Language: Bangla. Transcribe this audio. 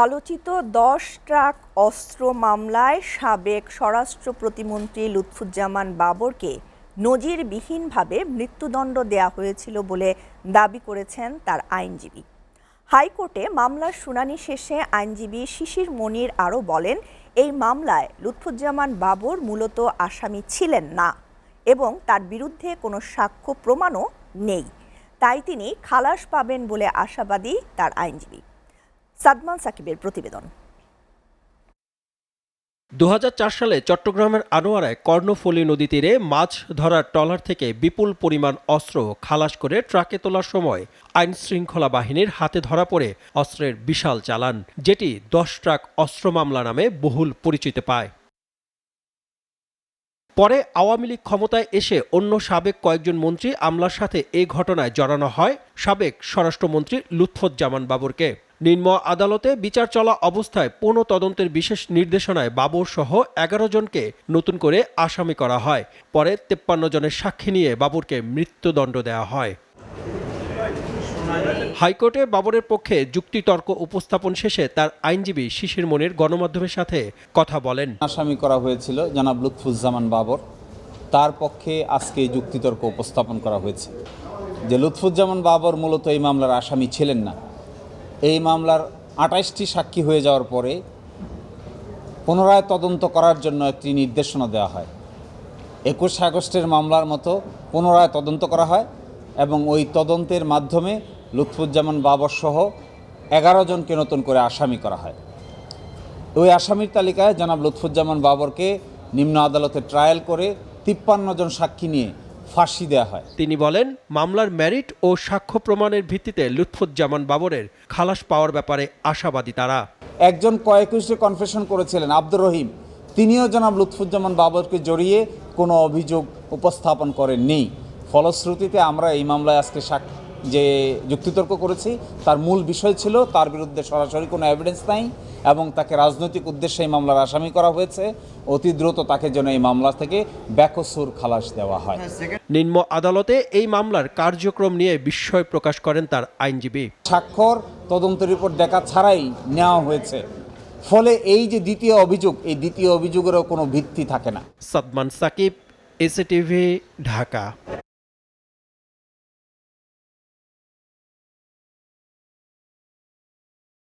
আলোচিত ১০ ট্রাক অস্ত্র মামলায় সাবেক স্বরাষ্ট্র প্রতিমন্ত্রী লুৎফুজ্জামান বাবরকে নজিরবিহীনভাবে মৃত্যুদণ্ড দেয়া হয়েছিল বলে দাবি করেছেন তার আইনজীবী। হাইকোর্টে মামলার শুনানি শেষে আইনজীবী শিশির মনির আরও বলেন, এই মামলায় লুৎফুজ্জামান বাবর মূলত আসামি ছিলেন না এবং তার বিরুদ্ধে কোনো সাক্ষ্য প্রমাণও নেই, তাই তিনি খালাস পাবেন বলে আশাবাদী তার আইনজীবী। সাদমান সাকিবের প্রতিবেদন। ২০০৪ সালে চট্টগ্রামের আনোয়ারায় কর্ণফুলী নদী তীরে মাছ ধরার ট্রলার থেকে বিপুল পরিমাণ অস্ত্র খালাস করে ট্রাকে তোলার সময় আইনশৃঙ্খলা বাহিনীর হাতে ধরা পড়ে অস্ত্রের বিশাল চালান, যেটি ১০ ট্রাক অস্ত্র মামলা নামে বহুল পরিচিতি পায়। পরে আওয়ামী লীগ ক্ষমতায় এসে অন্য সাবেক কয়েকজন মন্ত্রী আমলার সাথে এই ঘটনায় জড়ানো হয় সাবেক স্বরাষ্ট্রমন্ত্রী লুৎফুজ্জামান বাবরকে। নিম্ন আদালতে বিচার চলা অবস্থায় পুনঃ তদন্তের বিশেষ নির্দেশনায় বাবর সহ ১১ জনকে নতুন করে আসামি করা হয়। পরে ৫৩ জনের সাক্ষী নিয়ে বাবরকে মৃত্যুদণ্ড দেওয়া হয়। হাইকোর্টে বাবরের পক্ষে যুক্তিতর্ক উপস্থাপন শেষে তার আইনজীবী শিশির মনির গণমাধ্যমের সাথে কথা বলেন। আসামি করা হয়েছিল জনাব লুৎফুজ্জামান বাবর, তার পক্ষে আজকে যুক্তিতর্ক উপস্থাপন করা হয়েছে যে লুৎফুজ্জামান বাবর মূলত এই মামলার আসামি ছিলেন না। এই মামলার ২৮টি সাক্ষী হয়ে যাওয়ার পরে পুনরায় তদন্ত করার জন্য একটি নির্দেশনা দেওয়া হয়। ২১ আগস্টের মামলার মতো পুনরায় তদন্ত করা হয় এবং ওই তদন্তের মাধ্যমে লুৎফুজ্জামান বাবর সহ ১১ জনকে নতুন করে আসামি করা হয়। ওই আসামির তালিকায় জনাব লুৎফুজ্জামান বাবরকে নিম্ন আদালতে ট্রায়াল করে ৫৩ জন সাক্ষী নিয়ে ফাঁসি দেওয়া হয়। তিনি বলেন, মামলার মেরিট ও সাক্ষ্য প্রমাণের ভিত্তিতে লুৎফুজ্জামান বাবরের খালাস পাওয়ার ব্যাপারে আশাবাদী তারা। একজন কয়েকটি কনফেশন করেছিলেন আব্দুর রহিম, তিনিও জনাব লুৎফুজ্জামান বাবরকে জড়িয়ে কোনো অভিযোগ উপস্থাপন করেননি। ফলশ্রুতিতে আমরা এই মামলায় আজকে যে যুক্তিতর্ক করেছি তার মূল বিষয় ছিল তার বিরুদ্ধে সরাসরি কোনো এভিডেন্স নাই এবং তাকে রাজনৈতিক উদ্দেশ্যে এই মামলার আসামি করা হয়েছে। অতি দ্রুত তাকে যেন এই মামলা থেকে বেকসুর খালাস দেওয়া হয়। নিম্ন আদালতে এই মামলার কার্যক্রম নিয়ে বিস্ময় প্রকাশ করেন তার আইনজীবী। স্বাক্ষর তদন্ত রিপোর্ট দেখা ছাড়াই নেওয়া হয়েছে, ফলে এই যে দ্বিতীয় অভিযোগ, এই দ্বিতীয় অভিযোগেরও কোনো ভিত্তি থাকে না। সাদমান সাকিব, এসএটিভি, ঢাকা।